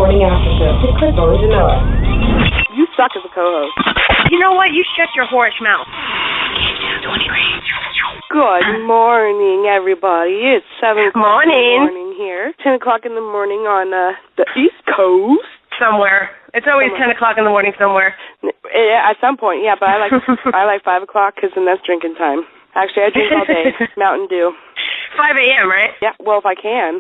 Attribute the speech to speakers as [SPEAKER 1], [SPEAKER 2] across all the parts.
[SPEAKER 1] Morning After Show with Crystal and Janella.
[SPEAKER 2] You suck as a co-host.
[SPEAKER 3] You know what? You shut your whorish mouth.
[SPEAKER 2] Good morning, everybody. It's 7 o'clock in the morning here. 10 o'clock in the morning on the East Coast.
[SPEAKER 3] Somewhere. It's always 10 o'clock in the morning somewhere.
[SPEAKER 2] At some point, yeah, but I like 5 o'clock because then that's drinking time. Actually, I drink all day. Mountain Dew.
[SPEAKER 3] 5 a.m., right?
[SPEAKER 2] Yeah, well, if I can.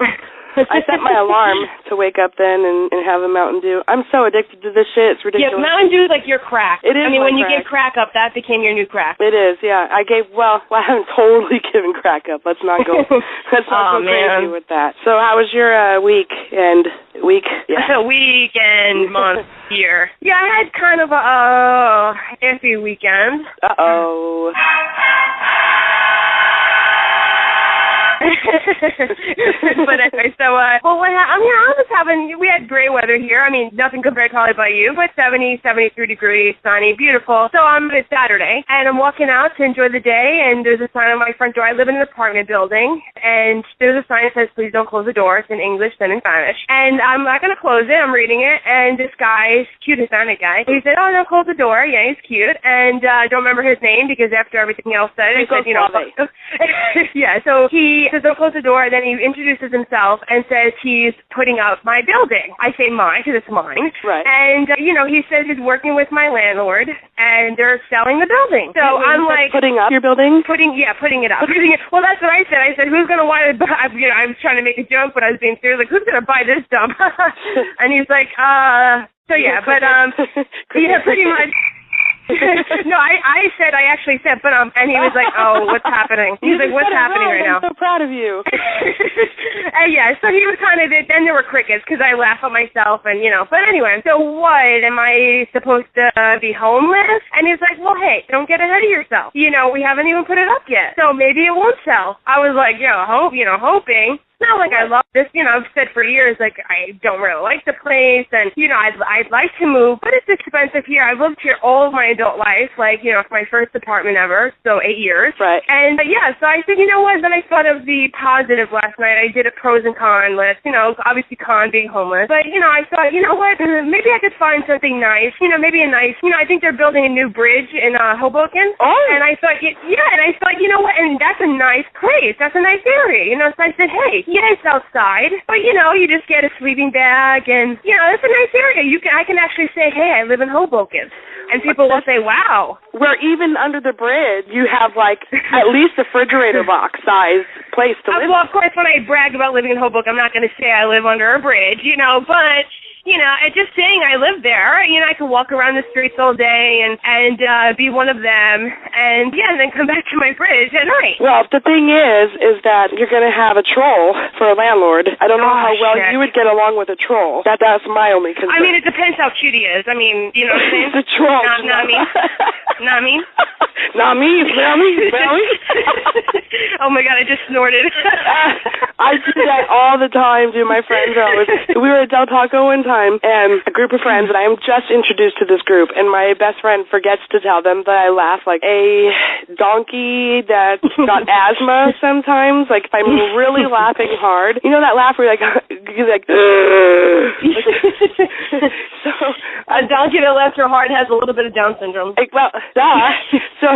[SPEAKER 2] I set my alarm to wake up then and have a Mountain Dew. I'm so addicted to this shit. It's ridiculous.
[SPEAKER 3] Yeah, Mountain Dew is like your crack.
[SPEAKER 2] It is.
[SPEAKER 3] I mean, when you
[SPEAKER 2] crack.
[SPEAKER 3] give crack up, that became your new crack.
[SPEAKER 2] It is, yeah. I haven't totally given crack up. Let's not go crazy with that. So how was your weekend?
[SPEAKER 3] Yeah. Weekend, month, year. Yeah, I had kind of a iffy weekend.
[SPEAKER 2] Uh-oh.
[SPEAKER 3] But anyway, we had great weather here. I mean, nothing compared to probably by you, but 70, 73 degrees, sunny, beautiful. So it's Saturday, and I'm walking out to enjoy the day, and there's a sign on my front door. I live in an apartment building, and there's a sign that says, please don't close the door. It's in English, then in Spanish. And I'm not going to close it. I'm reading it, and this guy, cute Hispanic guy, he said, oh, don't close the door. Yeah, he's cute. And I don't remember his name because after everything else said, he said, yeah, so he says, don't close the door, and then he introduces himself and says he's putting up my building. I say mine, because it's mine.
[SPEAKER 2] Right.
[SPEAKER 3] And, he says he's working with my landlord, and they're selling the building. So I'm like...
[SPEAKER 2] Putting up your building?
[SPEAKER 3] Putting it up. Well, that's what I said. I said, who's going to want to buy... I was trying to make a joke, but I was being serious. Like, who's going to buy this dump? And he's like, so yeah, but, yeah, pretty much... No, I actually said, and he was like, oh, what's happening? He's like, what's happening right now?
[SPEAKER 2] I'm so proud of you.
[SPEAKER 3] And yeah, so he was kind of it. Then there were crickets because I laugh at myself and, but anyway, so what? Am I supposed to be homeless? And he's like, well, hey, don't get ahead of yourself. We haven't even put it up yet. So maybe it won't sell. I was like, hoping. Not like I love this, I've said for years, like, I don't really like the place, and, I'd like to move, but it's expensive here. I've lived here all of my adult life, like, it's my first apartment ever, so 8 years.
[SPEAKER 2] Right.
[SPEAKER 3] And, so I said, you know what, then I thought of the positive last night. I did a pros and cons list, obviously con being homeless, but, I thought, you know what, maybe I could find something nice, maybe a nice, I think they're building a new bridge in Hoboken.
[SPEAKER 2] Oh.
[SPEAKER 3] And I thought, you know what, and that's a nice place. That's a nice area, so I said, hey, yeah, it's outside, but you just get a sleeping bag, and it's a nice area. I can actually say, hey, I live in Hoboken, and people will say, wow.
[SPEAKER 2] Where even under the bridge, you have like at least a refrigerator box size place to live.
[SPEAKER 3] Well, of course, when I brag about living in Hoboken, I'm not going to say I live under a bridge, but. Just saying I live there, I can walk around the streets all day and be one of them, and then come back to my bridge at night.
[SPEAKER 2] Well, the thing is that you're going to have a troll for a landlord. I don't know how well you would get along with a troll. That's my only concern.
[SPEAKER 3] I mean, it depends how cute he is. I mean, you know what I'm saying?
[SPEAKER 2] The troll.
[SPEAKER 3] Not me. Not me.
[SPEAKER 2] Not me. Smell me.
[SPEAKER 3] Oh my God, I just snorted.
[SPEAKER 2] I do that all the time to my friends. We were at Del Taco one time, and a group of friends, and I am just introduced to this group, and my best friend forgets to tell them that I laugh like a donkey that's got asthma sometimes. Like, if I'm really laughing hard, that laugh where you're like, so
[SPEAKER 3] a donkey that laughs real hard has a little bit of Down syndrome.
[SPEAKER 2] So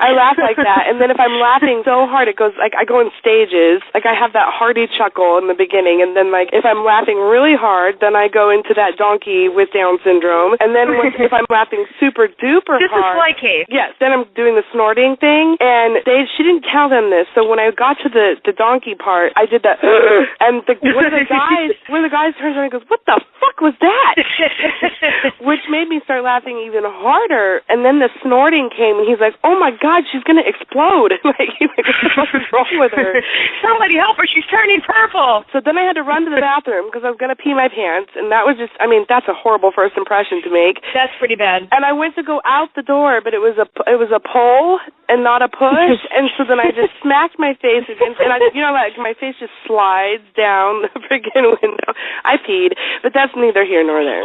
[SPEAKER 2] I laugh like that, and then if I'm laughing so hard, it goes, like, I go in stages. Like, I have that hearty chuckle in the beginning, and then, like, if I'm laughing really hard, then I go into that donkey with Down syndrome, and then if I'm laughing super duper hard.
[SPEAKER 3] Just a slight case.
[SPEAKER 2] Yes, then I'm doing the snorting thing, and she didn't tell them this, so when I got to the donkey part, I did that, and one of the guys turns around and goes, what the fuck was that? Which made me start laughing even harder, and then the snorting came, and he's like, oh my God, she's going to explode. He's like, what the fuck is wrong with her?
[SPEAKER 3] Somebody help her, she's turning purple.
[SPEAKER 2] So then I had to run to the bathroom because I was going to pee my pants, and that was just, that's a horrible first impression to make.
[SPEAKER 3] That's pretty bad.
[SPEAKER 2] And I went to go out the door, but it was a pull and not a push, and so then I just smacked my face against, and my face just slides down the freaking window. I peed, but that's neither here nor there.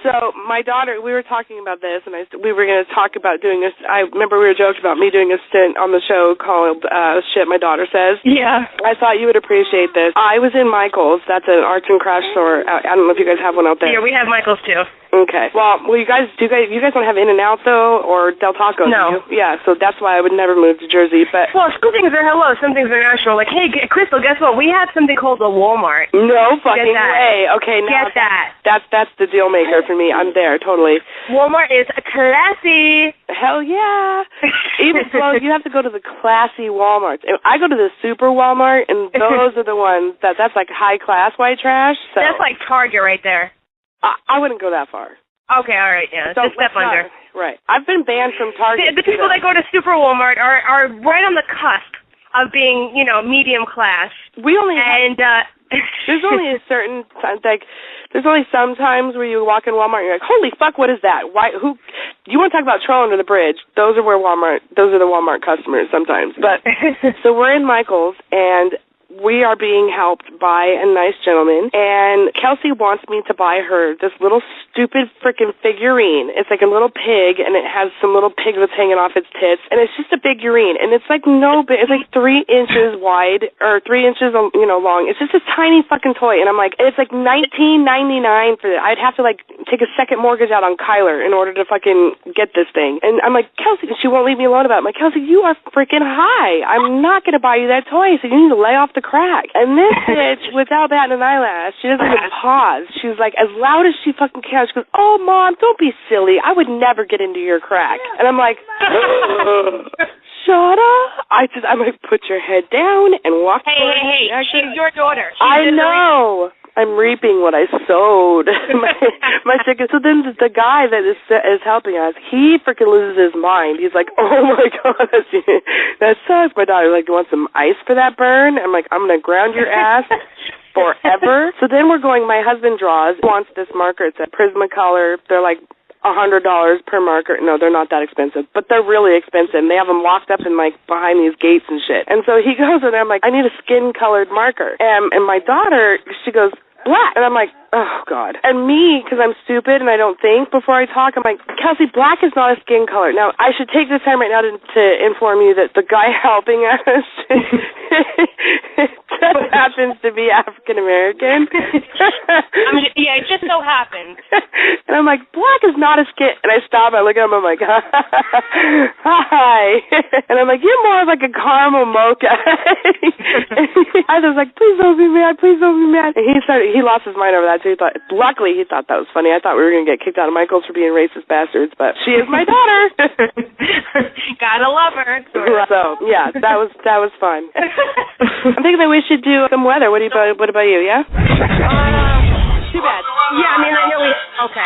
[SPEAKER 2] So my daughter, we were talking about this, and we were going to talk about doing this. I remember we were joking about me doing a stint on the show called Shit My Daughter Says.
[SPEAKER 3] Yeah.
[SPEAKER 2] I thought you would appreciate this. I was in Michael's. That's an arts and crafts store. I don't know if you guys have one out there?
[SPEAKER 3] Yeah, we have Michael's too.
[SPEAKER 2] Okay. Well, you guys don't have In-N-Out though, or Del Taco?
[SPEAKER 3] No.
[SPEAKER 2] Do you? Yeah. So that's why I would never move to Jersey. But
[SPEAKER 3] some things are hello, some things are national. Like, hey, Crystal, guess what? We have something called the Walmart.
[SPEAKER 2] No fucking way. Okay, now
[SPEAKER 3] get that.
[SPEAKER 2] That's the deal maker for me. I'm there totally.
[SPEAKER 3] Walmart is classy.
[SPEAKER 2] Hell yeah. Well, you have to go to the classy Walmarts. I go to the super Walmart, and those are the ones that's like high class white trash. So
[SPEAKER 3] that's like Target right there.
[SPEAKER 2] I wouldn't go that far.
[SPEAKER 3] Okay, all right, yeah.
[SPEAKER 2] So
[SPEAKER 3] just step under.
[SPEAKER 2] Right. I've been banned from Target.
[SPEAKER 3] The people that go to Super Walmart are right on the cusp of being, medium class.
[SPEAKER 2] We only there's only a certain there's only some times where you walk in Walmart and you're like, holy fuck, what is that? Why? Who? You want to talk about troll under the bridge? Those are the Walmart customers sometimes. But so we're in Michael's and we are being helped by a nice gentleman, and Kelsey wants me to buy her this little stupid freaking figurine. It's like a little pig, and it has some little pig that's hanging off its tits, and it's just a figurine, and it's like it's like 3 inches wide, or 3 inches, long. It's just a tiny fucking toy, and I'm like, it's like $19.99 for it. I'd have to like take a second mortgage out on Kyler in order to fucking get this thing. And I'm like, Kelsey, she won't leave me alone about it. I'm like, Kelsey, you are freaking high. I'm not going to buy you that toy, so you need to lay off the crack. And this bitch, without batting an eyelash, she doesn't even pause. She's like, as loud as she fucking can, she goes, oh, Mom, don't be silly. I would never get into your crack. And I'm like, shut up. I'm like, put your head down and walk.
[SPEAKER 3] Hey, she's your daughter.
[SPEAKER 2] I know. I'm reaping what I sowed. my chicken. So then the guy that is helping us, he freaking loses his mind. He's like, oh my God, that sucks. My daughter's like, you want some ice for that burn? I'm like, I'm going to ground your ass forever. So then we're going, my husband wants this marker. It's a Prismacolor. They're like $100 per marker. No, they're not that expensive, but they're really expensive. And they have them locked up in like behind these gates and shit. And so he goes in there. I'm like, I need a skin-colored marker. And my daughter, she goes, black. And I'm like, oh, God. And me, because I'm stupid and I don't think before I talk, I'm like, Kelsey, black is not a skin color. Now, I should take this time right now to inform you that the guy helping us happens to be African-American.
[SPEAKER 3] Yeah, it just so happens.
[SPEAKER 2] And I'm like, black is not a skin. And I stop, I look at him, I'm like, hi. And I'm like, you're more like a caramel mocha. I was like, please don't be mad, please don't be mad. And he lost his mind over that, so luckily he thought that was funny. I thought we were going to get kicked out of Michael's for being racist bastards, but she is my daughter.
[SPEAKER 3] Gotta love her.
[SPEAKER 2] So, yeah, that was fun. I'm thinking that we should do some weather. What about you, yeah? Too bad.
[SPEAKER 3] Yeah, I know we... Okay.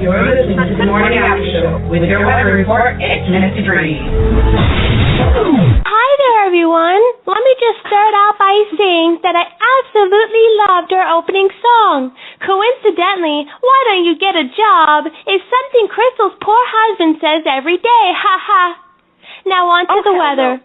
[SPEAKER 1] You're listening to the Morning After Show with your weather report at Nancy Brady.
[SPEAKER 4] Hi there, everyone. Let me just start out by saying that I absolutely loved our opening song. Coincidentally, why don't you get a job is something Crystal's poor husband says every day. Ha ha. Now on to the weather.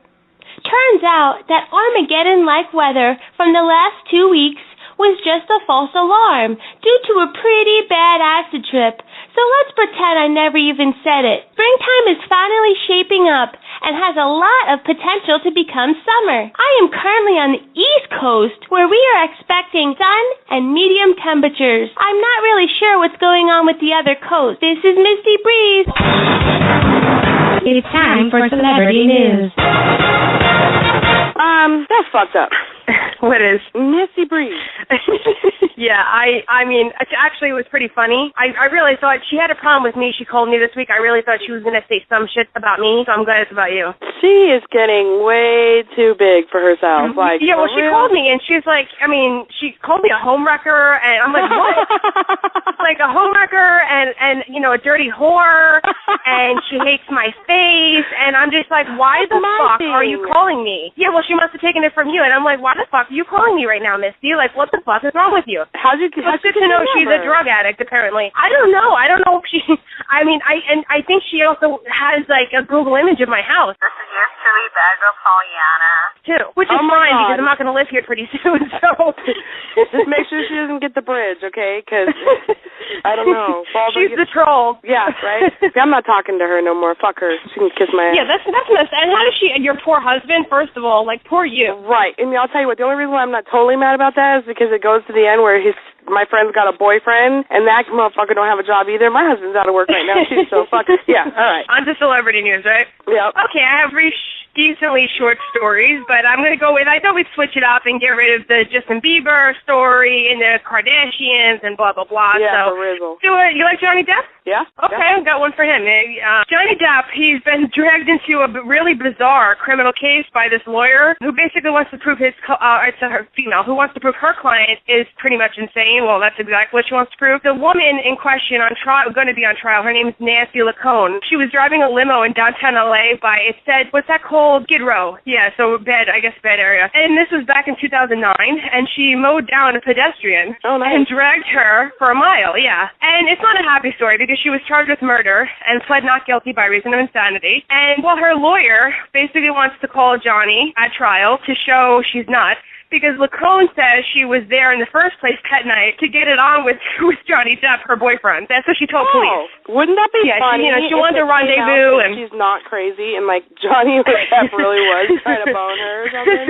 [SPEAKER 4] Turns out that Armageddon-like weather from the last 2 weeks was just a false alarm due to a pretty bad acid trip. So let's pretend I never even said it. Springtime is finally shaping up and has a lot of potential to become summer. I am currently on the East Coast where we are expecting sun and medium temperatures. I'm not really sure what's going on with the other coast. This is Misty Breeze.
[SPEAKER 5] It's time for celebrity news.
[SPEAKER 2] That's fucked up.
[SPEAKER 3] What is?
[SPEAKER 2] Misty Breeze.
[SPEAKER 3] Yeah, I mean, actually, it was pretty funny. I really thought she had a problem with me. She called me this week. I really thought she was going to say some shit about me, so I'm glad it's about you.
[SPEAKER 2] She is getting way too big for herself. Like,
[SPEAKER 3] yeah, well, she called me, and she's like, she called me a homewrecker, and I'm like, what? Like a homewrecker and a dirty whore, and she hates my face, and I'm just like, why the fuck are you calling me? Yeah, well, she must have taken it from you, and I'm like, why the fuck are you calling me right now, Misty? Like, what the fuck is wrong with you?
[SPEAKER 2] How'd you
[SPEAKER 3] it's good to know she's a drug addict, apparently. I don't know if she, I think she also has, like, a Google image of my house.
[SPEAKER 6] really bad girl Pollyanna.
[SPEAKER 3] Too. Which is fine because I'm not going to live here pretty soon, so.
[SPEAKER 2] Just make sure she doesn't get the bridge, okay? Because, I don't know.
[SPEAKER 3] She's the troll.
[SPEAKER 2] Yeah, right? I'm not talking to her no more. Fuck her. She can kiss my ass.
[SPEAKER 3] Yeah, that's messed. And how does she, and your poor husband, first of all, like, poor you.
[SPEAKER 2] Right. And I'll tell you what, the only reason why I'm not totally mad about that is because it goes to the end where my friend's got a boyfriend, and that motherfucker don't have a job either. My husband's out of work right now, too, so fuck it. Yeah, all right.
[SPEAKER 3] On to celebrity news, right?
[SPEAKER 2] Yep.
[SPEAKER 3] Okay, I have decently short stories, but I'm going to go with, I thought we'd switch it up and get rid of the Justin Bieber story and the Kardashians and blah, blah, blah.
[SPEAKER 2] Yeah,
[SPEAKER 3] so,
[SPEAKER 2] for Rizzle.
[SPEAKER 3] You like Johnny Depp?
[SPEAKER 2] Yeah.
[SPEAKER 3] Okay,
[SPEAKER 2] yeah.
[SPEAKER 3] I've got one for him. Johnny Depp, he's been dragged into a really bizarre criminal case by this lawyer who basically wants to prove it's a female, who wants to prove her client is pretty much insane. Well, that's exactly what she wants to prove. The woman in question going to be on trial, her name is Nancy Lacone. She was driving a limo in downtown LA it said, what's that called? Skid Row. Yeah, so bed area. And this was back in 2009, and she mowed down a pedestrian and dragged her for a mile, yeah. And it's not a happy story because she was charged with murder and pled not guilty by reason of insanity. And her lawyer basically wants to call Johnny at trial to show she's not, because Lacone says she was there in the first place that night to get it on with Johnny Depp, her boyfriend. That's what she told police.
[SPEAKER 2] Wouldn't that be funny?
[SPEAKER 3] She wanted to rendezvous, and
[SPEAKER 2] she's not crazy, and like Johnny Depp really was trying to bone her or something.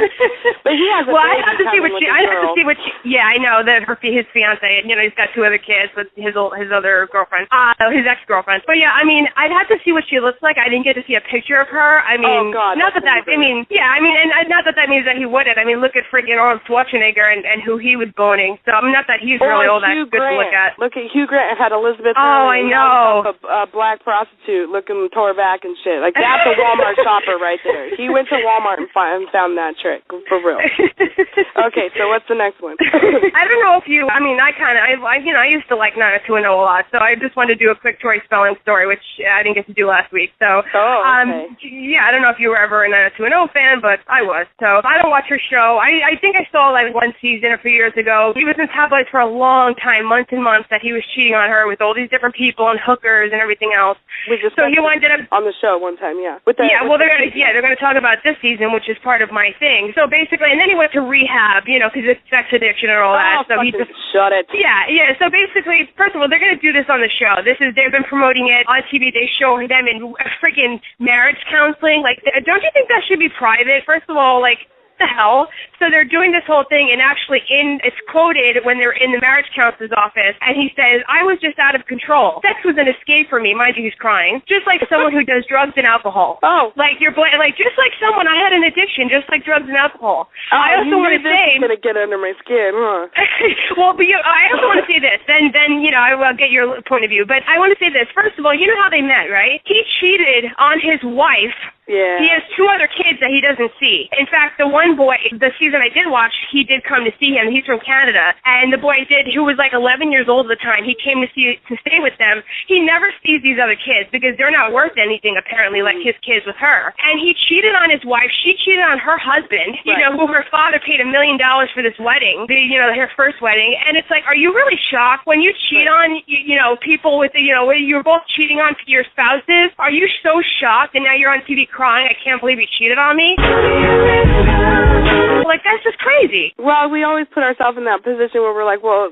[SPEAKER 2] But he has a
[SPEAKER 3] I have to see what she. Yeah, I know that his fiance. He's got 2 other kids with his other girlfriend, his ex-girlfriend. But yeah, I mean, I'd have to see what she looks like. I didn't get to see a picture of her. I mean, not that means that he wouldn't. I mean, look at Arnold Schwarzenegger and who he was boning. So not that he's really all that good to look at.
[SPEAKER 2] Look at Hugh Grant had Elizabeth.
[SPEAKER 3] Oh, I know.
[SPEAKER 2] A black prostitute looking tore back and shit. Like that's a Walmart shopper right there. He went to Walmart and found that trick for real. Okay, so what's the next one?
[SPEAKER 3] I don't know if you. I mean, I used to like 90210 a lot, so I just wanted to do a quick Tori Spelling story, which I didn't get to do last week. So,
[SPEAKER 2] okay.
[SPEAKER 3] Yeah, I don't know if you were ever a 90210 fan, but I was. So I don't watch her show. I think I saw like one season a few years ago. He was in tabloids for a long time, months and months, that he was cheating on her with all these different people and hookers and everything else. So he winded up
[SPEAKER 2] on the show one time, yeah.
[SPEAKER 3] they're gonna talk about this season, which is part of my thing. So basically, and then he went to rehab, because it's sex addiction and all that. So he just
[SPEAKER 2] shut it.
[SPEAKER 3] Yeah. So basically, first of all, they're gonna do this on the show. They've been promoting it on TV. They show them in freaking marriage counseling. Like, don't you think that should be private? First of all, like, the hell? So they're doing this whole thing, and actually it's quoted when they're in the marriage counselor's office, and he says, I was just out of control. Sex was an escape for me. Mind you, he's crying. Just like someone who does drugs and alcohol.
[SPEAKER 2] Oh.
[SPEAKER 3] Like just like someone, I had an addiction, just like drugs and alcohol. I also want to say...
[SPEAKER 2] This is going to get under my skin, huh?
[SPEAKER 3] Well, but I also want to say this. Then I will get your point of view. But I want to say this. First of all, you know how they met, right? He cheated on his wife.
[SPEAKER 2] Yeah.
[SPEAKER 3] He has 2 other kids that he doesn't see. In fact, the one boy, the season I did watch, he did come to see him. He's from Canada. And the boy who was like 11 years old at the time, he came to stay with them. He never sees these other kids because they're not worth anything, apparently, like his kids with her. And he cheated on his wife. She cheated on her husband, who her father paid $1 million for this wedding, her first wedding. And it's like, are you really shocked when you cheat on, people with, when you're both cheating on your spouses? Are you so shocked and now you're on TV crying, I can't believe he cheated on me? Like, that's just crazy.
[SPEAKER 2] Well, we always put ourselves in that position where we're like, well,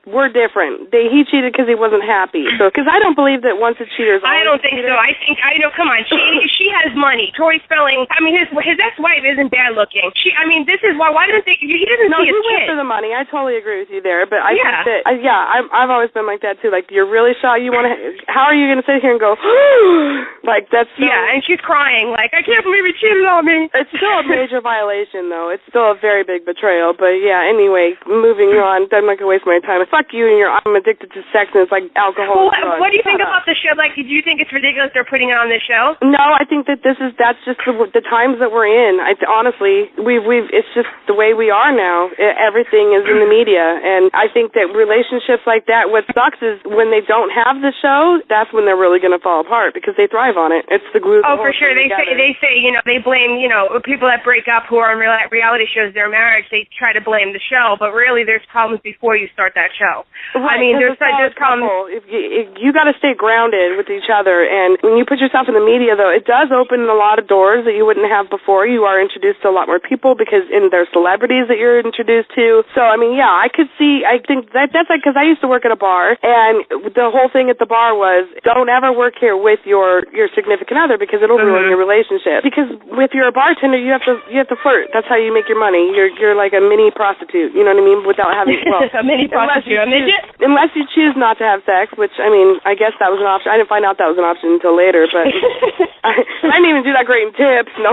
[SPEAKER 2] we're different. He cheated because he wasn't happy. So, because I don't believe that once a cheater's
[SPEAKER 3] I don't think so. I know, come on. She has money. Tori Spelling, I mean, his ex-wife isn't bad looking. This is why didn't they, he doesn't see his kid.
[SPEAKER 2] Went for the money. I totally agree with you there. But I think that, I've always been like that too. Like, you're really shocked. How are you going to sit here and go, like, that's so...
[SPEAKER 3] Yeah, and she's crying, like, I can't believe he cheated on me.
[SPEAKER 2] It's still a major violation, though. It's still a very big betrayal. But yeah, anyway, moving on. I'm not going to waste my time. Fuck you and I'm addicted to sex and it's like alcohol.
[SPEAKER 3] Well, what do you think about the show? Like, do you think it's ridiculous they're putting it on this show?
[SPEAKER 2] No, I think that that's just the times that we're in. Honestly, it's just the way we are now. Everything is in the media, and I think that relationships like that, what sucks is when they don't have the show, that's when they're really going to fall apart because they thrive on it. It's the glue.
[SPEAKER 3] Oh, for sure. They say they blame people that break up who are on reality shows, their marriage. marriage, they try to blame the show, but really there's problems before you start that show.
[SPEAKER 2] Right,
[SPEAKER 3] I mean, there's problems.
[SPEAKER 2] If you got to stay grounded with each other, and when you put yourself in the media, though, it does open a lot of doors that you wouldn't have before. You are introduced to a lot more people because there's celebrities that you're introduced to. So, I mean, yeah, I think that's like, because I used to work at a bar, and the whole thing at the bar was, don't ever work here with your significant other because it'll ruin your relationship. Because if you're a bartender, you have to flirt. That's how you make your money. You're like a mini prostitute, you know what I mean? Without having, well,
[SPEAKER 3] a mini prostitute, a midget?
[SPEAKER 2] Unless you choose not to have sex, which, I mean, I guess that was an option. I didn't find out that was an option until later, but I didn't even do that great in tips, no.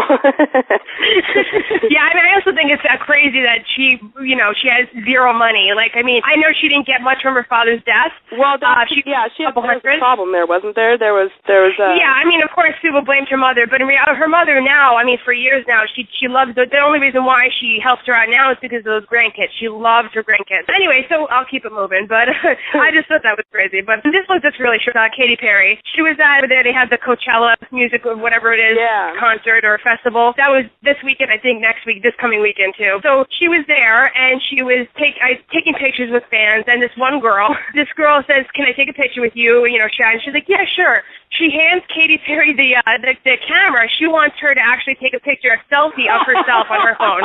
[SPEAKER 3] Yeah, I mean, I also think it's crazy that she has zero money. Like, I mean, I know she didn't get much from her father's death.
[SPEAKER 2] Well, she had a problem there, wasn't there? There was.
[SPEAKER 3] Yeah, I mean, of course, people blamed her mother, but in reality, her mother now, I mean, for years now, she loves the only reason why she helps her out now is because of those grandkids. She loves her grandkids. Anyway, so I'll keep it moving, but I just thought that was crazy. But this was just really short. Katy Perry. She was there. They had the Coachella music, or whatever it is, concert or festival. That was this weekend, I think, this coming weekend, too. So she was there, and she was taking pictures with fans, and this girl says, can I take a picture with you? You know, and she's like, yeah, sure. She hands Katy Perry the camera. She wants her to actually take a picture, a selfie of herself on her phone.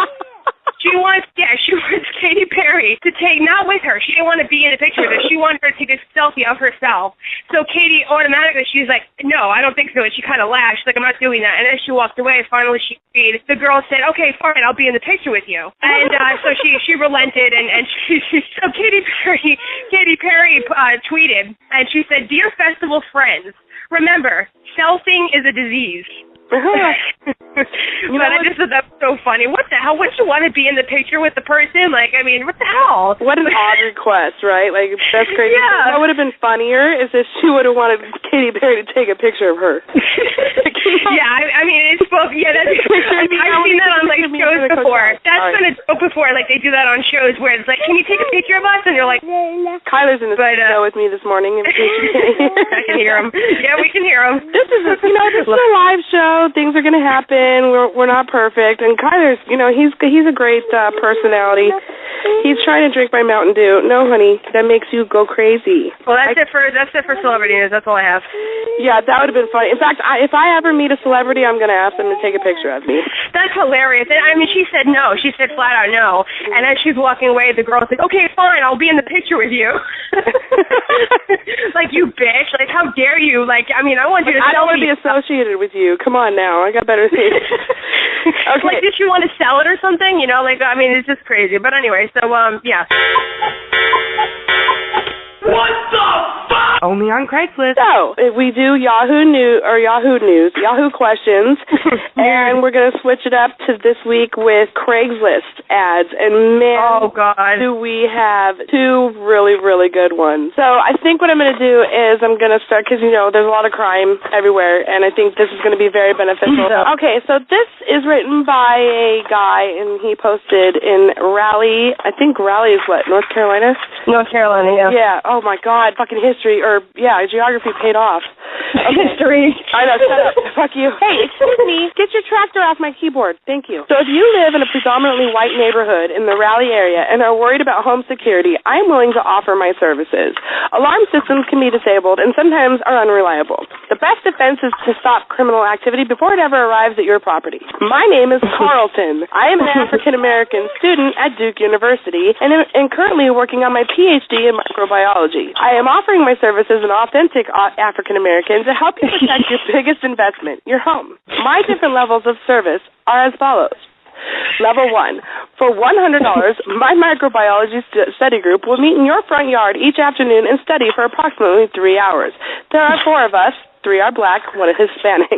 [SPEAKER 3] She wants Katy Perry to take, not with her. She didn't want to be in the picture with her. She wanted her to take a selfie of herself. So Katy automatically, she's like, no, I don't think so. And she kind of laughed. She's like, I'm not doing that. And then she walked away. Finally, the girl said, okay, fine, I'll be in the picture with you. And so she relented, and so Katy Perry tweeted, and she said, dear festival friends, remember, selfing is a disease. But I just thought that was so funny. What the hell? Wouldn't you want to be in the picture with the person? Like, I mean, what the hell?
[SPEAKER 2] What an odd request, right? Like, that's crazy.
[SPEAKER 3] Yeah.
[SPEAKER 2] What would have been funnier is if she would have wanted Katy Perry to take a picture of her.
[SPEAKER 3] Yeah, I mean, it's both. Yeah, I've seen that on, like, shows before. That's been a joke before. Like, they do that on shows where it's like, can you take a picture of us? And you're like,
[SPEAKER 2] Kyler's in the studio with me this morning.
[SPEAKER 3] I can hear him. Yeah, we can hear him.
[SPEAKER 2] This is a live show. Things are going to happen. We're not perfect. And Kyler's, he's a great personality. He's trying to drink my Mountain Dew. No, honey, that makes you go crazy.
[SPEAKER 3] Well, that's it for celebrity news. That's all I have.
[SPEAKER 2] Yeah, that would have been funny. In fact, if I ever meet a celebrity, I'm going to ask them to take a picture of me.
[SPEAKER 3] That's hilarious. I mean, she said no. She said flat out no. And as she's walking away, the girl said, okay, fine, I'll be in the picture with you. Like, you bitch. Like, how dare you? Like, I mean, I want you to
[SPEAKER 2] I don't want to be associated with you. Come on now. I got better things. Okay.
[SPEAKER 3] Like, did she want to sell it or something? You know, like, I mean, it's just crazy. But anyway, so, yeah.
[SPEAKER 7] What the fuck?
[SPEAKER 2] Only on Craigslist. So, we do Yahoo News, Yahoo questions, and we're going to switch it up to this week with Craigslist ads. And man,
[SPEAKER 3] oh God,
[SPEAKER 2] do we have two really, really good ones. So I think what I'm going to do is I'm going to start, because, there's a lot of crime everywhere, and I think this is going to be very beneficial. Okay, so this is written by a guy, and he posted in Raleigh. I think Raleigh is what, North Carolina?
[SPEAKER 3] North Carolina, yeah.
[SPEAKER 2] Yeah, oh my God, fucking history, geography paid off. Okay.
[SPEAKER 3] History.
[SPEAKER 2] I know, shut up. Fuck you. Hey, excuse me, get your tractor off my keyboard. Thank you. So if you live in a predominantly white neighborhood in the Raleigh area and are worried about home security, I'm willing to offer my services. Alarm systems can be disabled and sometimes are unreliable. The best defense is to stop criminal activity before it ever arrives at your property. My name is Carlton. I am an African-American student at Duke University and am currently working on my PhD in microbiology. I am offering my services as an authentic African-American to help you protect your biggest investment, your home. My different levels of service are as follows. Level 1. For $100, my microbiology study group will meet in your front yard each afternoon and study for approximately 3 hours. There are 4 of us. 3 are black, 1 is Hispanic.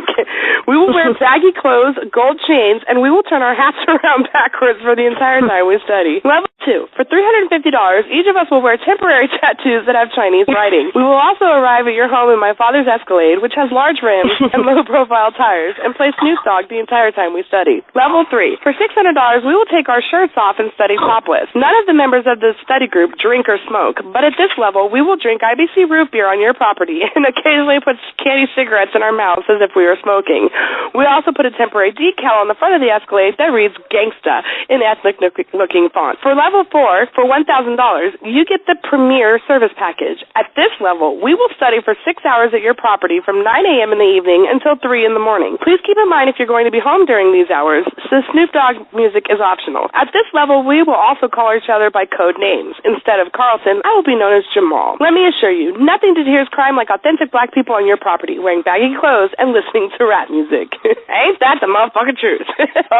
[SPEAKER 2] We will wear baggy clothes, gold chains, and we will turn our hats around backwards for the entire time we study. Level 2. For $350, each of us will wear temporary tattoos that have Chinese writing. We will also arrive at your home in my father's Escalade, which has large rims and low-profile tires, and play Snoop Dogg the entire time we study. Level 3. For $600, we will take our shirts off and study topless. None of the members of the study group drink or smoke, but at this level, we will drink IBC root beer on your property and occasionally put candy tiny cigarettes in our mouths as if we were smoking. We also put a temporary decal on the front of the Escalade that reads Gangsta in ethnic-looking font. For level 4, for $1,000, you get the premier service package. At this level, we will study for 6 hours at your property from 9 a.m. in the evening until 3 in the morning. Please keep in mind if you're going to be home during these hours, so Snoop Dogg music is optional. At this level, we will also call each other by code names. Instead of Carlton, I will be known as Jamal. Let me assure you, nothing deterres crime like authentic black people on your property wearing baggy clothes and listening to rap music. Ain't that the motherfucking truth?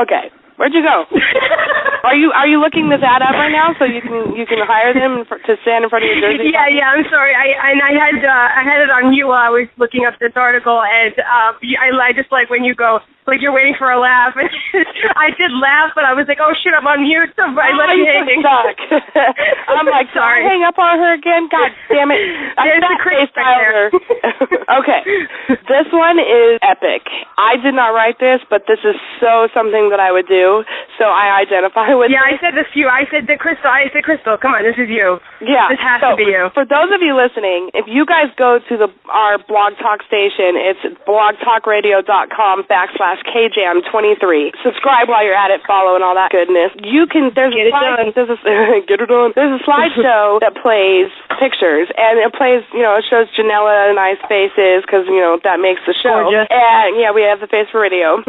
[SPEAKER 2] Okay. Where'd you go? Are you looking this ad up right now so you can hire them to stand in front of your jersey?
[SPEAKER 3] Yeah. I'm sorry. I had it on you while I was looking up this article, and I just like when you go like you're waiting for a laugh. And I did laugh, but I was like, oh shit, I'm on mute. So I left you hanging.
[SPEAKER 2] I'm like, sorry. Hang up on her again. God damn it.
[SPEAKER 3] There's the Chris back there.
[SPEAKER 2] Okay. This one is epic. I did not write this, but this is so something that I would do. So I identify with.
[SPEAKER 3] Yeah, I said this to you. I said Crystal. Come on, this is you.
[SPEAKER 2] Yeah,
[SPEAKER 3] this has to be you.
[SPEAKER 2] For those of you listening, if you guys go to our Blog Talk station, it's blogtalkradio.com/KJAM23. Subscribe while you're at it, follow, and all that goodness. You can. There's
[SPEAKER 3] get it done.
[SPEAKER 2] Get it done. There's a slideshow that plays pictures, and it plays. It shows Janella nice faces because that makes the show.
[SPEAKER 3] Gorgeous.
[SPEAKER 2] And yeah, we have the face for radio.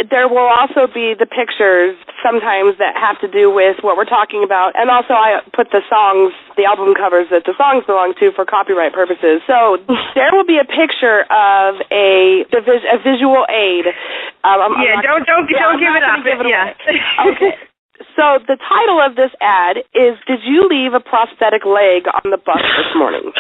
[SPEAKER 2] There will also be the pictures sometimes that have to do with what we're talking about, and also I put the songs, the album covers that the songs belong to for copyright purposes. So there will be a picture of a visual aid.
[SPEAKER 3] Don't give it up.
[SPEAKER 2] Okay. So the title of this ad is, Did You Leave a Prosthetic Leg on the Bus This Morning?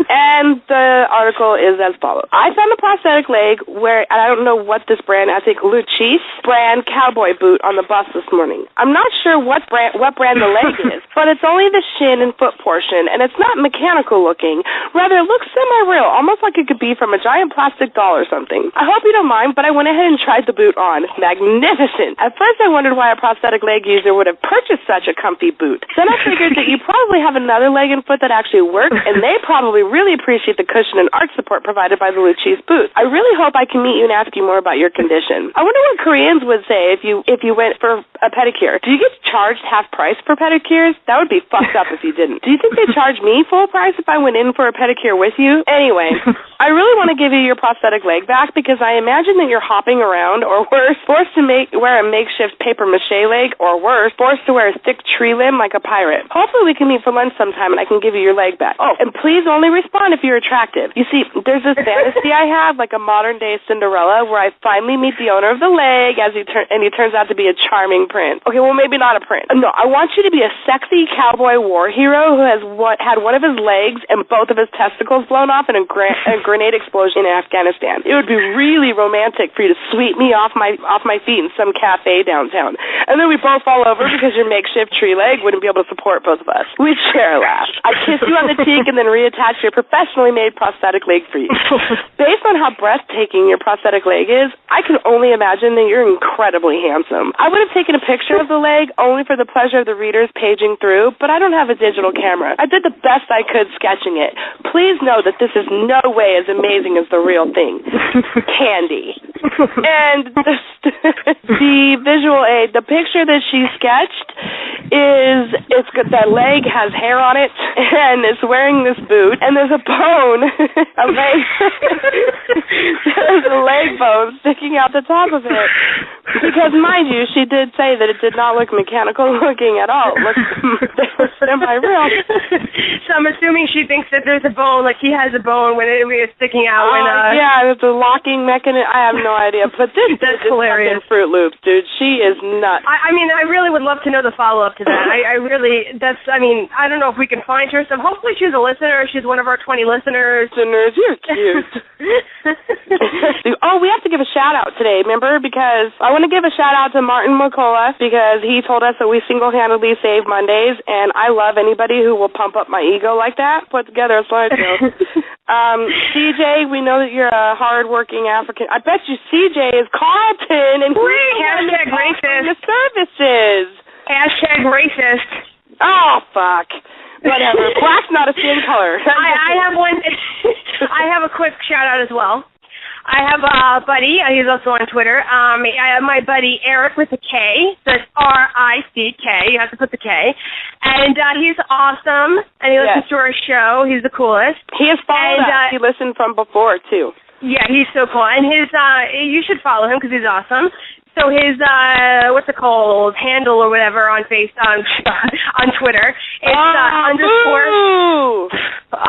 [SPEAKER 2] And the article is as follows. I found a prosthetic leg and I don't know what this brand, I think Luchis brand cowboy boot on the bus this morning. I'm not sure what brand the leg is, but it's only the shin and foot portion, and it's not mechanical looking. Rather, it looks semi-real, almost like it could be from a giant plastic doll or something. I hope you don't mind, but I went ahead and tried the boot on. Magnificent. At first I wondered why a prosthetic leg user would have purchased such a comfy boot. Then I figured that you probably have another leg and foot that actually works, and they probably really appreciate the cushion and arch support provided by the Luchis boot. I really hope I can meet you and ask you more about your condition. I wonder what Koreans would say if you went for a pedicure. Do you get charged half price for pedicures? That would be fucked up if you didn't. Do you think they charge me full price if I went in for a pedicure with you? Anyway, I really want to give you your prosthetic leg back because I imagine that you're hopping around, or worse, forced to wear a makeshift paper mache leg, or worse, forced to wear a thick tree limb like a pirate. Hopefully we can meet for lunch sometime and I can give you your leg back. Oh, and please only respond if you're attractive. You see, there's this fantasy I have, like a modern-day Cinderella, where I finally meet the owner of the leg and he turns out to be a charming prince. Okay, well, maybe not a prince. No, I want you to be a sexy cowboy war hero who has had one of his legs and both of his testicles blown off in a grenade explosion in Afghanistan. It would be really romantic for you to sweep me off my feet in some cafe downtown. And then we both fall over because your makeshift tree leg wouldn't be able to support both of us. We'd share a laugh. I'd kiss you on the cheek and then reattach your professionally made prosthetic leg for you. Based on how breathtaking your prosthetic leg is, I can only imagine that you're incredibly handsome. I would have taken a picture of the leg only for the pleasure of the readers paging through, but I don't have a digital camera. I did the best I could sketching it. Please know that this is no way as amazing as the real thing. Candy. And the visual aid, the picture that she sketched that leg has hair on it and it's wearing this boot, and there's a bone, there's a leg bone sticking out the top of it. Because mind you, she did say that it did not look mechanical looking at all. It looked semi-real.
[SPEAKER 3] So I'm assuming she thinks that there's a bone, like he has a bone when it was sticking out.
[SPEAKER 2] Yeah, it's a locking mechanism. I have no idea. But that's
[SPEAKER 3] hilarious.
[SPEAKER 2] Fruit Loops, dude. She is nuts.
[SPEAKER 3] I mean, I really would love to know the follow-up to that. I don't know if we can find her. So hopefully she's a listener. She's one of our 20 listeners.
[SPEAKER 2] You're cute. Oh, we have to give a shout-out today, remember? Because I want to give a shout-out to Martin McCullough because he told us that we single-handedly save Mondays, and I love anybody who will pump up my ego like that. Put together a slideshow. CJ, we know that you're a hard-working African. I bet you CJ is Carlton, and
[SPEAKER 3] hashtag racist.
[SPEAKER 2] The services.
[SPEAKER 3] Hashtag racist.
[SPEAKER 2] Oh, fuck. Whatever. Black's not a skin color.
[SPEAKER 3] I have one. I have a quick shout-out as well. I have a buddy. He's also on Twitter. I have my buddy Eric with a K. That's R-I-C-K. You have to put the K. And he's awesome. And he listens to our show. He's the coolest.
[SPEAKER 2] He has followed us. He listened from before, too.
[SPEAKER 3] Yeah, he's so cool. And his, you should follow him because he's awesome. So his, what's it called, handle or whatever on on Twitter, it's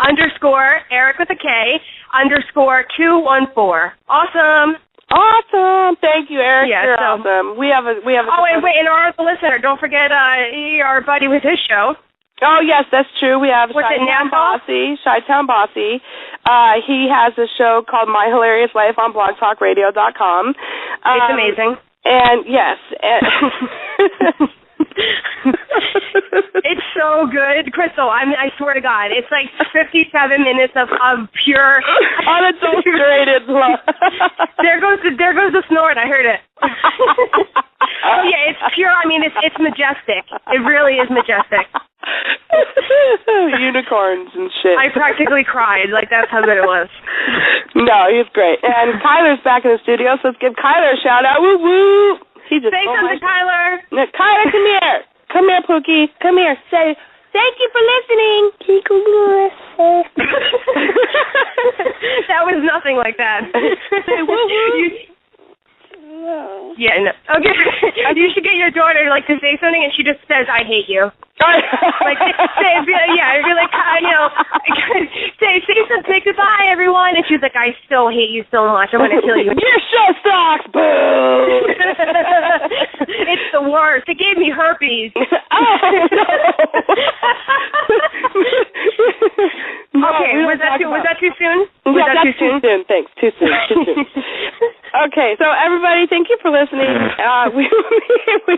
[SPEAKER 3] underscore Eric with a K, _214. Awesome.
[SPEAKER 2] Awesome. Thank you, Eric.
[SPEAKER 3] Yeah,
[SPEAKER 2] You're awesome. We have a.
[SPEAKER 3] Oh, and wait, and our listener, don't forget our buddy with his show.
[SPEAKER 2] Oh, yes, that's true. We have
[SPEAKER 3] Chi-Town
[SPEAKER 2] Bossy. He has a show called My Hilarious Life on blogtalkradio.com.
[SPEAKER 3] It's amazing.
[SPEAKER 2] And, yes.
[SPEAKER 3] It's so good. Crystal, I swear to God, it's like 57 minutes of pure,
[SPEAKER 2] unadulterated love.
[SPEAKER 3] There goes the snort. I heard it. Oh, yeah, it's pure. I mean, it's majestic. It really is majestic.
[SPEAKER 2] Unicorns and shit.
[SPEAKER 3] I practically cried. Like, that's how good it was.
[SPEAKER 2] No, he's great. And Kyler's back in the studio, so let's give Kyler a shout-out. Woo woo! He just
[SPEAKER 3] say something, Kyler.
[SPEAKER 2] No, Kyler, come here. Come here, Pookie. Come here. Say, thank you for listening.
[SPEAKER 3] That was nothing like that.
[SPEAKER 2] Say woo woo.
[SPEAKER 3] Yeah, no. Okay. You should get your daughter like to say something, and she just says, "I hate you." Like say, yeah, you're like, say something, goodbye, everyone, and she's like, "I still hate you so much. I'm gonna kill you."
[SPEAKER 2] Your show sucks, boo.
[SPEAKER 3] It's the worst. It gave me herpes.
[SPEAKER 2] No,
[SPEAKER 3] okay, was that too soon?
[SPEAKER 2] That's too soon. Thanks. Too soon. Okay, so everybody, thank you for listening. We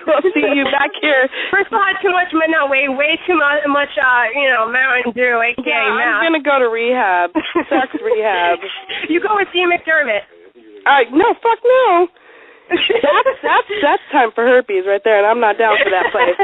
[SPEAKER 2] will see you back here.
[SPEAKER 3] Crystal had too much, way too much, Mountain Dew, aka
[SPEAKER 2] I'm gonna go to rehab, sex rehab.
[SPEAKER 3] You go with Dean McDermott.
[SPEAKER 2] No, fuck no. That's time for herpes right there, and I'm not down for that place.